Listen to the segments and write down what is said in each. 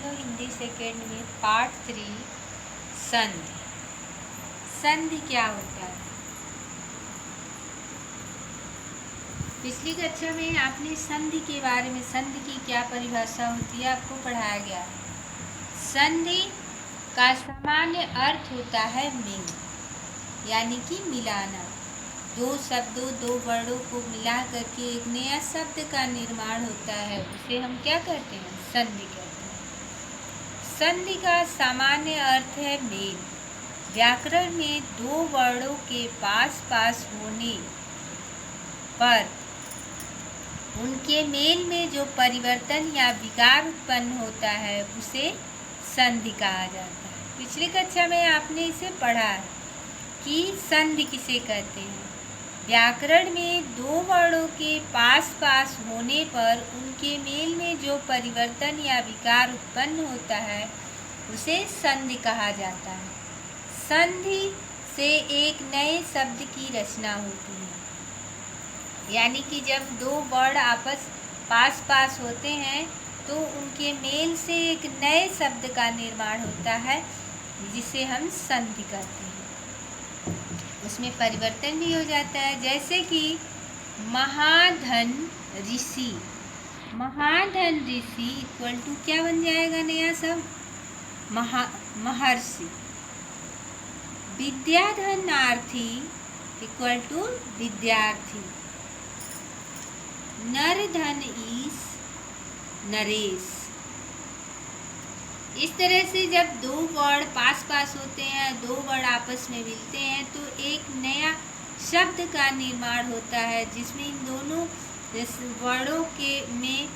Hello Hindi second में part 3 संधि। संधि क्या होता है? पिछली कक्षा में आपने संधि के बारे में, संधि की क्या परिभाषा होती है, आपको पढ़ाया गया है। संधि का सामान्य अर्थ होता है मेल, यानी कि मिलाना। दो शब्दों, दो वर्णों को मिला करके एक नया शब्द का निर्माण होता है, उसे हम क्या कहते हैं? संधि कहते हैं। संधि का सामान्य अर्थ है मेल। व्याकरण में दो वर्णों के पास पास होने पर उनके मेल में जो परिवर्तन या विकार उत्पन्न होता है उसे संधि कहा जाता है। पिछली कक्षा में आपने इसे पढ़ा है कि संधि किसे कहते हैं। व्याकरण में दो वर्णों के पास पास होने पर उनके मेल में जो परिवर्तन या विकार उत्पन्न होता है उसे संधि कहा जाता है। संधि से एक नए शब्द की रचना होती है, यानी कि जब दो वर्ण आपस पास पास होते हैं तो उनके मेल से एक नए शब्द का निर्माण होता है, जिसे हम संधि कहते हैं। उसमें परिवर्तन भी हो जाता है, जैसे कि महाधन ऋषि। महाधन ऋषि इक्वल टू क्या बन जाएगा नया शब्द? महर्षि। विद्याधनार्थी इक्वल टू विद्यार्थी। नरधन ईश नरेश। इस तरह से जब दो वर्ण पास पास होते हैं, दो वर्ण आपस में मिलते हैं तो एक नया शब्द का निर्माण होता है, जिसमें इन दोनों वर्णों के में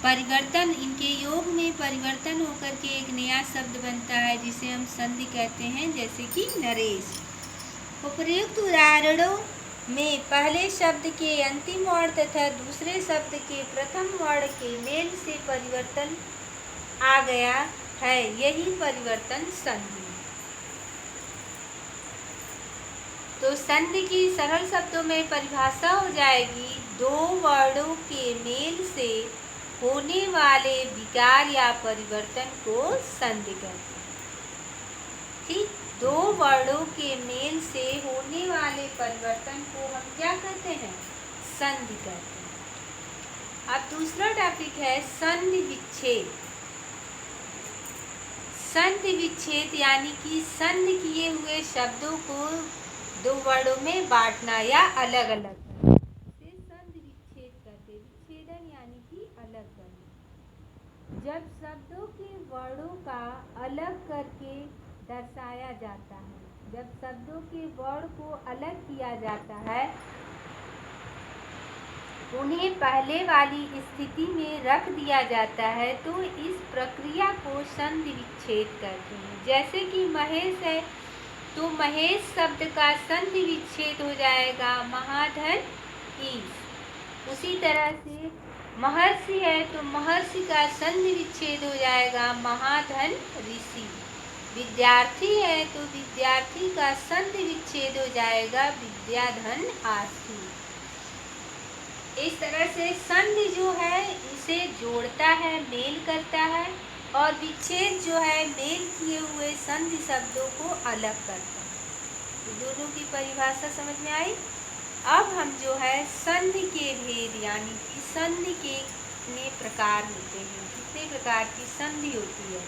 परिवर्तन, इनके योग में परिवर्तन होकर के एक नया शब्द बनता है, जिसे हम संधि कहते हैं, जैसे कि नरेश। उपर्युक्त उदाहरणों में पहले शब्द के अंतिम वर्ण तथा दूसरे शब्द के प्रथम वर्ण के मेल से परिवर्तन आ गया है, यही परिवर्तन संधि। तो संधि की सरल शब्दों में परिभाषा हो जाएगी, दो वर्णों के मेल से होने वाले विकार या परिवर्तन को संधि कहते हैं। ठीक, दो वर्णों के मेल से होने वाले परिवर्तन को हम क्या कहते हैं? संधि कहते हैं। अब दूसरा टॉपिक है संधि विच्छेद। संधि विच्छेद यानी कि संधि किए हुए शब्दों को दो वर्णों में बांटना या अलग अलग करना, इसे संधि विच्छेद कहते हैं। विच्छेदन यानी कि अलग करना। जब शब्दों के वर्णों का अलग करके दर्शाया जाता है, जब शब्दों के वर्ण को अलग किया जाता है, उन्हें पहले वाली स्थिति में रख दिया जाता है, तो इस प्रक्रिया को संधि विच्छेद कहते हैं। जैसे कि महेश है तो महेश शब्द का संधि विच्छेद हो जाएगा महाधन ईश। उसी तरह से महर्षि है तो महर्षि का संधि विच्छेद हो जाएगा महाधन ऋषि। विद्यार्थी है तो विद्यार्थी का संधि विच्छेद हो जाएगा विद्याधन आस्थी। इस तरह से संधि जो है इसे जोड़ता है, मेल करता है, और विच्छेद जो है मेल किए हुए संधि शब्दों को अलग करता है। तो दोनों की परिभाषा समझ में आई। अब हम जो है संधि के भेद, यानी कि संधि के कितने प्रकार होते हैं, कितने प्रकार की संधि होती है।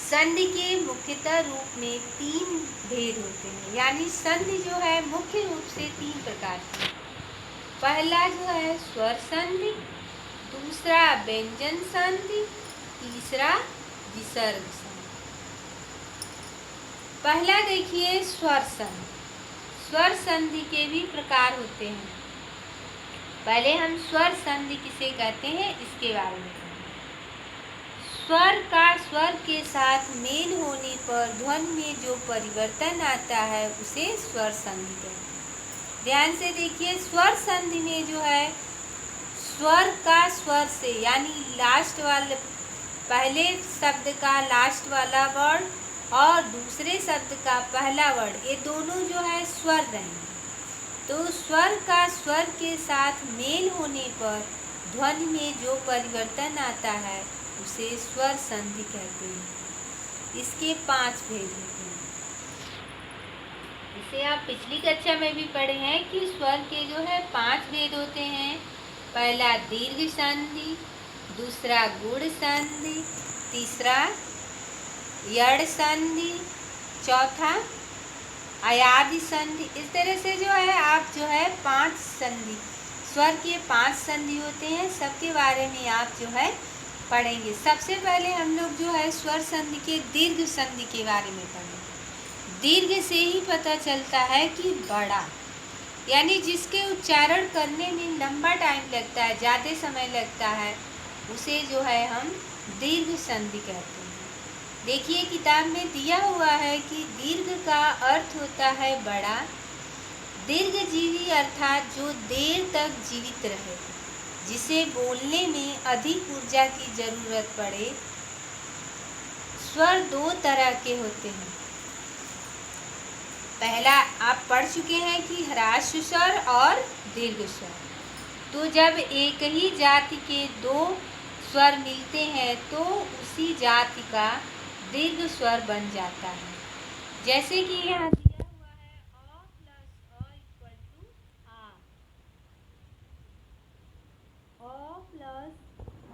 संधि के मुख्यतः रूप में तीन भेद होते हैं, यानी संधि जो है मुख्य रूप से तीन प्रकार की। पहला जो है स्वर संधि, दूसरा व्यंजन संधि, तीसरा विसर्ग संधि। पहला देखिए स्वर संधि। स्वर संधि के भी प्रकार होते हैं। पहले हम स्वर संधि किसे कहते हैं इसके बारे में। स्वर का स्वर के साथ मेल होने पर ध्वनि में जो परिवर्तन आता है उसे स्वर संधि कहते हैं। ध्यान से देखिए, स्वर संधि में जो है स्वर का स्वर से, यानी लास्ट वाले, पहले शब्द का लास्ट वाला वर्ण और दूसरे शब्द का पहला वर्ण, ये दोनों जो है स्वर रहेंगे। तो स्वर का स्वर के साथ मेल होने पर ध्वनि में जो परिवर्तन आता है उसे स्वर संधि कहते हैं। इसके 5 भेद होते हैं। इसे आप पिछली कक्षा में भी पढ़े हैं कि स्वर के जो है 5 भेद होते हैं। पहला दीर्घ संधि, दूसरा गुण संधि, तीसरा यड़ संधि, चौथा अयादि संधि। इस तरह से जो है आप जो है 5 संधि, स्वर के 5 संधि होते हैं, सबके बारे में आप जो है पढ़ेंगे। सबसे पहले हम लोग जो है स्वर संधि के दीर्घ संधि के बारे में पढ़ेंगे। दीर्घ से ही पता चलता है कि बड़ा, यानी जिसके उच्चारण करने में लंबा टाइम लगता है, ज़्यादा समय लगता है, उसे जो है हम दीर्घ संधि कहते हैं। देखिए किताब में दिया हुआ है कि दीर्घ का अर्थ होता है बड़ा, दीर्घजीवी अर्थात जो देर तक जीवित रहे, जिसे बोलने में अधिक ऊर्जा की जरूरत पड़े। स्वर 2 तरह के होते हैं। पहला आप पढ़ चुके हैं कि ह्रास्व स्वर और दीर्घ स्वर। तो जब एक ही जाति के 2 स्वर मिलते हैं तो उसी जाति का दीर्घ स्वर बन जाता है। जैसे कि यहाँ दिया हुआ है अ प्लस अ इक्वल टू आ, अ प्लस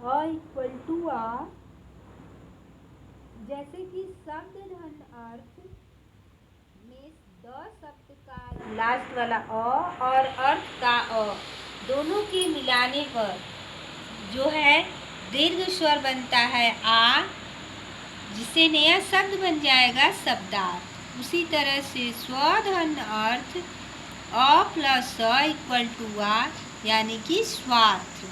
अ इक्वल टू आ। जैसे कि शब्द धन अर्थ में द शब्द का लास्ट वाला अ और अर्थ का अ दोनों के मिलाने पर जो है दीर्घ स्वर बनता है आ, जिससे नया शब्द बन जाएगा शब्दार्थ। उसी तरह से स्वधन अर्थ अ प्लस अ इक्वल टू आ, यानी कि स्वार्थ।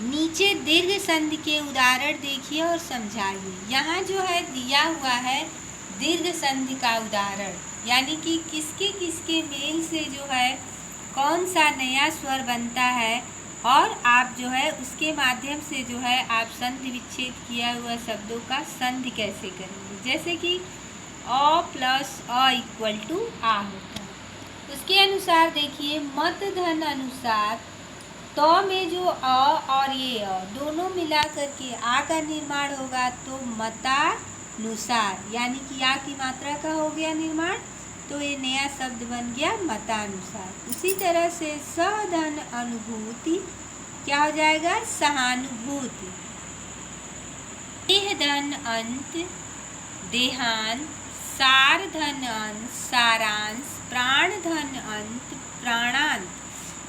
नीचे दीर्घ संधि के उदाहरण देखिए और समझाइए। यहाँ जो है दिया हुआ है दीर्घ संधि का उदाहरण, यानी कि किसके किसके मेल से जो है कौन सा नया स्वर बनता है, और आप जो है उसके माध्यम से जो है आप संधि विच्छेद किया हुआ शब्दों का संधि कैसे करेंगे। जैसे कि अ प्लस अ इक्वल टू आ होता है। उसके अनुसार देखिए मत धन अनुसार तो में जो अ और ये अ दोनों मिला करके आ का निर्माण होगा, तो मतानुसार, यानी कि आ की मात्रा का हो गया निर्माण, तो ये नया शब्द बन गया मतानुसार। उसी तरह से सधन अनुभूति क्या हो जाएगा, सहानुभूति। देह धन अंत देहांत, सार धन अंत सारांश, प्राण धन अंत प्राणांत।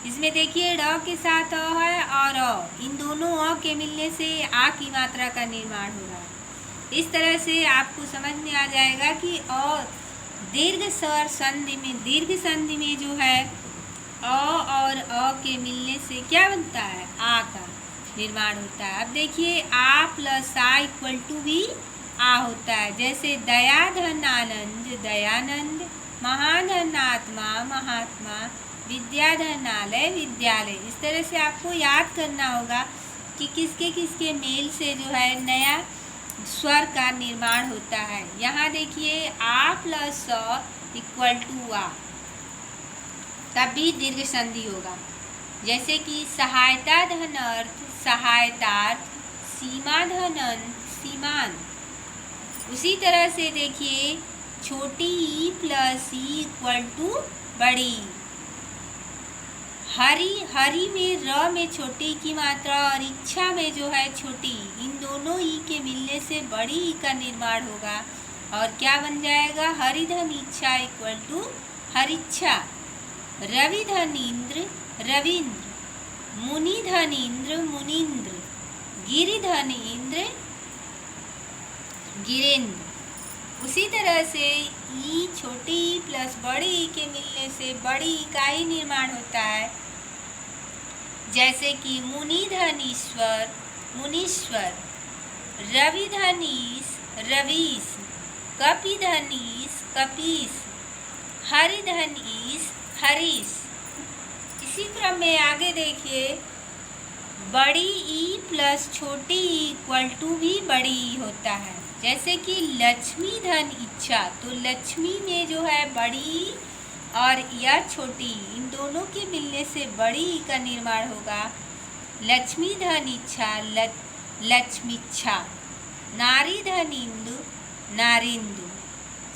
इसमें देखिए ड के साथ अ है और अ, इन दोनों अ के मिलने से आ की मात्रा का निर्माण हो रहा है। इस तरह से आपको समझ में आ जाएगा कि अ दीर्घ स्वर संधि में, दीर्घ संधि में जो है अ और अ के मिलने से क्या बनता है, आ का निर्माण होता है। अब देखिए आ प्लस आ इक्वल टू भी आ होता है। जैसे दया धन आनंद दयानंद, महाधन आत्मा महात्मा, विद्याधनालय विद्यालय। इस तरह से आपको याद करना होगा कि किसके किसके मेल से जो है नया स्वर का निर्माण होता है। यहाँ देखिए आ प्लस अ इक्वल टू आ, तब भी दीर्घ संधि होगा। जैसे कि सहायता धन अर्थ सहायतार्थ, सीमा धन अंत सीमांत। उसी तरह से देखिए छोटी e plus E equal to बड़ी। हरि, हरि में र में छोटी की मात्रा और इच्छा में जो है छोटी, इन दोनों ई के मिलने से बड़ी ई का निर्माण होगा और क्या बन जाएगा, हरिधन इच्छा इक्वल टू हरिच्छा। रवि धन इंद्र रविंद्र, मुनि धन इंद्र मुनिंद्र, गिरि धन इंद्र गिरेंद्र। उसी तरह से ई छोटी ई प्लस बड़ी ई के मिलने से बड़ी ई का ही निर्माण होता है। जैसे कि मुनि धन ईश्वर मुनीश्वर, रवि धन ईश रवीश, कपि धन ईश कपीश, हरि धन ईश हरीश। इसी क्रम में आगे देखिए बड़ी ई प्लस छोटी ई इक्वल टू भी बड़ी ई होता है। जैसे कि लक्ष्मी धन इच्छा, तो लक्ष्मी में जो है बड़ी और या छोटी इन दोनों के मिलने से बड़ी ई का निर्माण होगा लक्ष्मी धन इच्छा लक्ष्मीच्छा, नारी धन इंदु नारिंदु,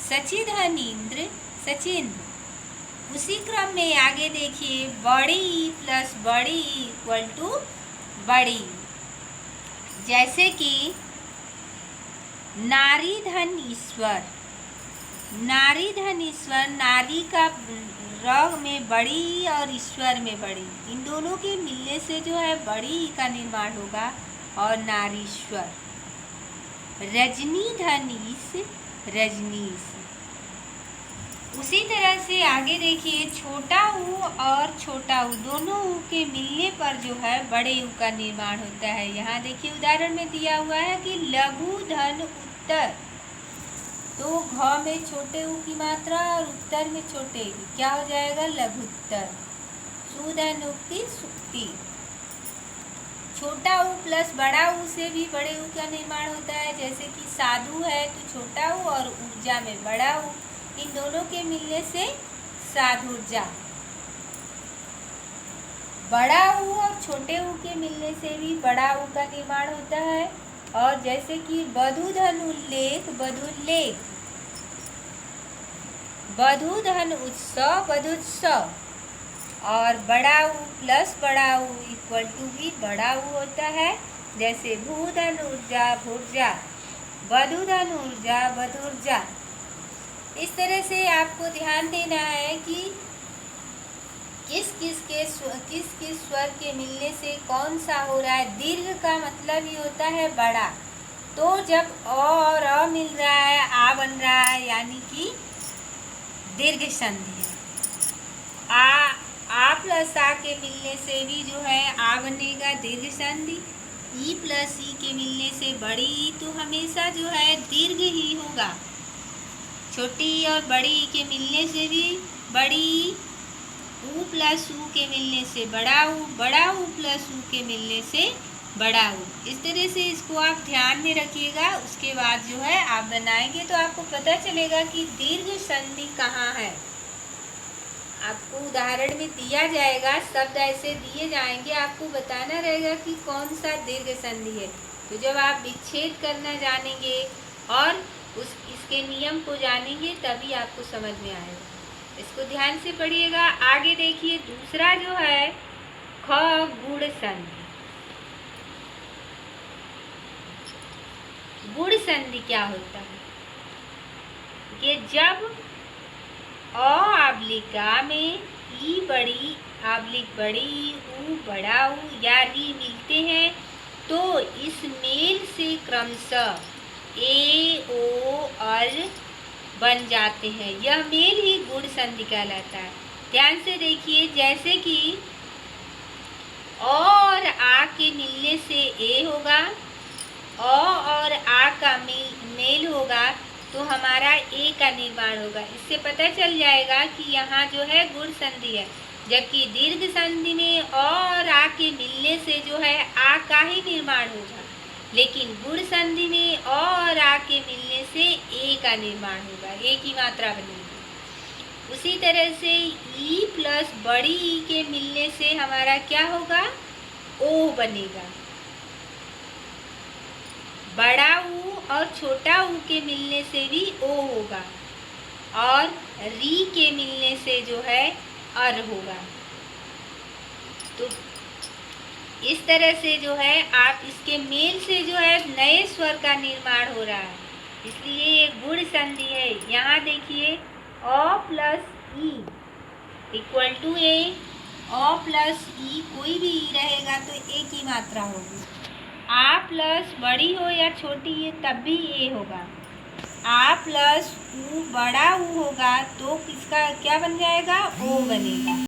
सची धन इंद्र सचिंद्र। उसी क्रम में आगे देखिए, बड़ी प्लस बड़ी इक्वल टू बड़ी। जैसे कि नारी धन ईश्वर, नारी धन ईश्वर, नारी का रग में बड़ी और ईश्वर में बड़ी, इन दोनों के मिलने से जो है बड़ी का निर्माण होगा और नारीश्वर। रजनी धन ईश रजनीश। उसी तरह से आगे देखिए, छोटा ऊ और छोटा ऊ दोनों ऊ के मिलने पर जो है बड़े ऊ का निर्माण होता है। यहाँ देखिए उदाहरण में दिया हुआ है कि लघु धन उत्तर, तो घ में छोटे ऊ की मात्रा और उत्तर में छोटे की, क्या हो जाएगा? लघुत्तर। सुधन उक्ति सुक्ति। छोटा ऊ प्लस बड़ा ऊ से भी बड़े ऊ का निर्माण होता है। जैसे कि साधु है तो छोटा ऊ और ऊर्जा में बड़ा ऊ, इन दोनों के मिलने से साधुर्जा। बड़ा ऊ और छोटे ऊ के मिलने से भी बड़ा ऊ का निर्माण होता है। और जैसे कि बधु धन उल्लेख बधुल्लेख, बधु धन उत्सव बधुत्सव, और बड़ा ऊ प्लस बड़ा ऊ इक्वल टू भी बड़ा ऊ होता है। जैसे भूधन ऊर्जा भूर्जा, बधु धन ऊर्जा बधुर्जा। इस तरह से आपको ध्यान देना है कि किस किस स्वर के मिलने से कौन सा हो रहा है। दीर्घ का मतलब ही होता है बड़ा, तो जब अ और अ मिल रहा है आ बन रहा है, यानी कि दीर्घ संधि है। आ प्लस आ के मिलने से भी जो है आ बनेगा दीर्घ संधि। ई प्लस ई के मिलने से बड़ी ई तो हमेशा जो है दीर्घ ही होगा। छोटी और बड़ी ई के मिलने से भी बड़ी ई, ऊ प्लस ऊ के मिलने से बड़ा ऊ प्लस ऊ के मिलने से बड़ा ऊ। इस तरह से इसको आप ध्यान में रखिएगा। उसके बाद जो है आप बनाएंगे तो आपको पता चलेगा कि दीर्घ संधि कहाँ है। आपको उदाहरण में दिया जाएगा, शब्द ऐसे दिए जाएंगे, आपको बताना रहेगा कि कौन सा दीर्घ संधि है। तो जब आप विच्छेद करना जानेंगे और इसके नियम को जानेंगे तभी आपको समझ में आएगा। इसको ध्यान से पढ़िएगा। आगे देखिए, दूसरा जो है ख गुण संधि। गुण संधि क्या होता है कि जब अ आबलिका में ई बड़ी आबलिक बड़ी ऊ बड़ा ऊ या री मिलते हैं तो इस मेल से क्रमशः ए ओ अर बन जाते हैं। यह मेल ही गुण संधि कहलाता है। ध्यान से देखिए, जैसे कि अ और आ के मिलने से ए होगा, अ और आ का मेल होगा तो हमारा ए का निर्माण होगा। इससे पता चल जाएगा कि यहाँ जो है गुण संधि है। जबकि दीर्घ संधि में अ और आ के मिलने से जो है आ का ही निर्माण होगा, लेकिन गुण संधि में अ और आ के मिलने से ए का निर्माण होगा, ए की मात्रा बनेगी। उसी तरह से ई प्लस बड़ी ई के मिलने से हमारा क्या होगा? ओ बनेगा। बड़ा ऊ और छोटा ऊ के मिलने से भी ओ होगा, और री के मिलने से जो है अर होगा। तो इस तरह से जो है आप इसके मेल से जो है नए स्वर का निर्माण हो रहा है, इसलिए ये गुण संधि है। यहाँ देखिए, अ प्लस ई इक्वल टू ए, अ प्लस ई कोई भी ई रहेगा तो ए की मात्रा होगी। आ प्लस बड़ी हो या छोटी ये तब भी ए होगा। आ प्लस ऊ बड़ा ऊ होगा तो किसका क्या बन जाएगा? ओ बनेगा।